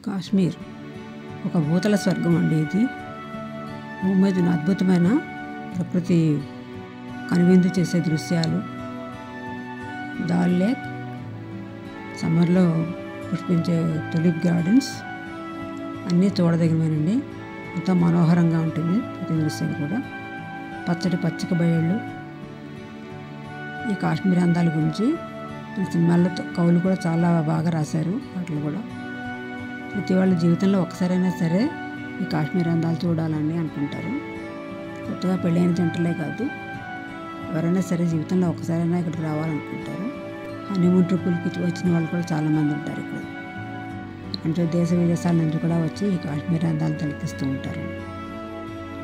కాశ్మీర్ ఒక భూతల స్వర్గం అండి. ఇది భూమి మీద ఉన్న అద్భుతమైన ప్రకృతి కనువిందు చేసే దృశ్యాలు, దాల్ లేక్, సమ్మర్లో పుష్పించే టులిప్ గార్డెన్స్ అన్నీ చూడదగినవేనండి. ఎంతో మనోహరంగా ఉంటుంది ప్రతి దృశ్యం కూడా. పచ్చటి పచ్చిక బయళ్ళు. ఈ కాశ్మీర్ అందాల గురించి సినిమాల్లో కవులు కూడా చాలా బాగా రాశారు. వాటిలో కూడా ప్రతి వాళ్ళ జీవితంలో ఒకసారైనా సరే ఈ కాశ్మీర్ అందాలు చూడాలని అనుకుంటారు. కొత్తగా పెళ్ళైన జంటలే కాదు, ఎవరైనా సరే జీవితంలో ఒకసారైనా ఇక్కడికి రావాలనుకుంటారు. హనీమూన్ ట్రిప్పులకి వచ్చిన వాళ్ళు కూడా చాలామంది ఉంటారు ఇక్కడ. అంటే దేశ విదేశాల నుంచి కూడా వచ్చి ఈ కాశ్మీర్ అందాలు తిలకిస్తూ ఉంటారు.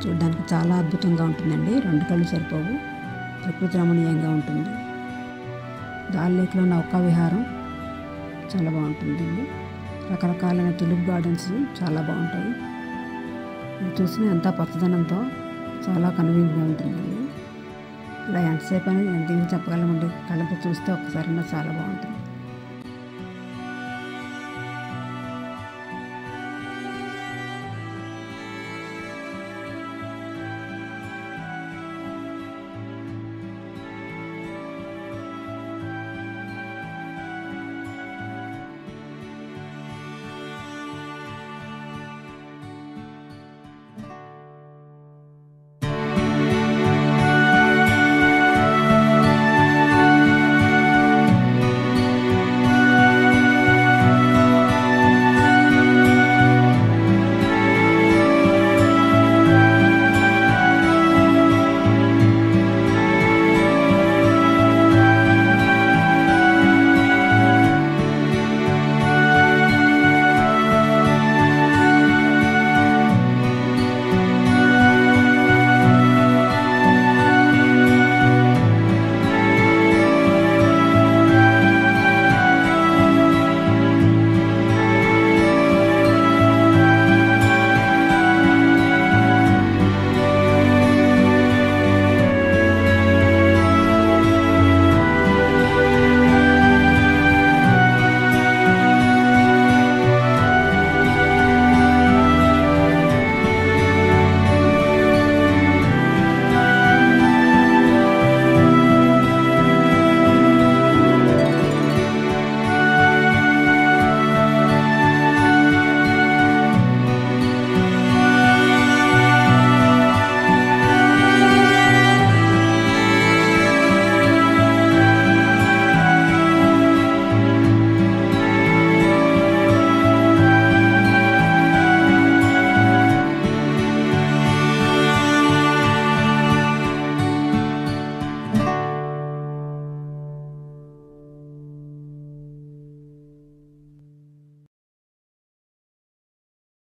చూడడానికి చాలా అద్భుతంగా ఉంటుందండి. రెండు కళ్ళు సరిపోవు, ప్రకృతి రమణీయంగా ఉంటుంది. దాల్ లేక్లో నౌకా విహారం చాలా బాగుంటుందండి. రకరకాలైన టులిప్ గార్డెన్స్ చాలా బాగుంటాయి. ఇది చూసిన అంతా పచ్చదనంతో చాలా కనువిందుగా ఉంటుందండి. ఇలా ఎంతసేపు అని ఎంత చెప్పగలమండి. కళ్ళతో చూస్తే ఒక్కసారైనా చాలా బాగుంటుంది.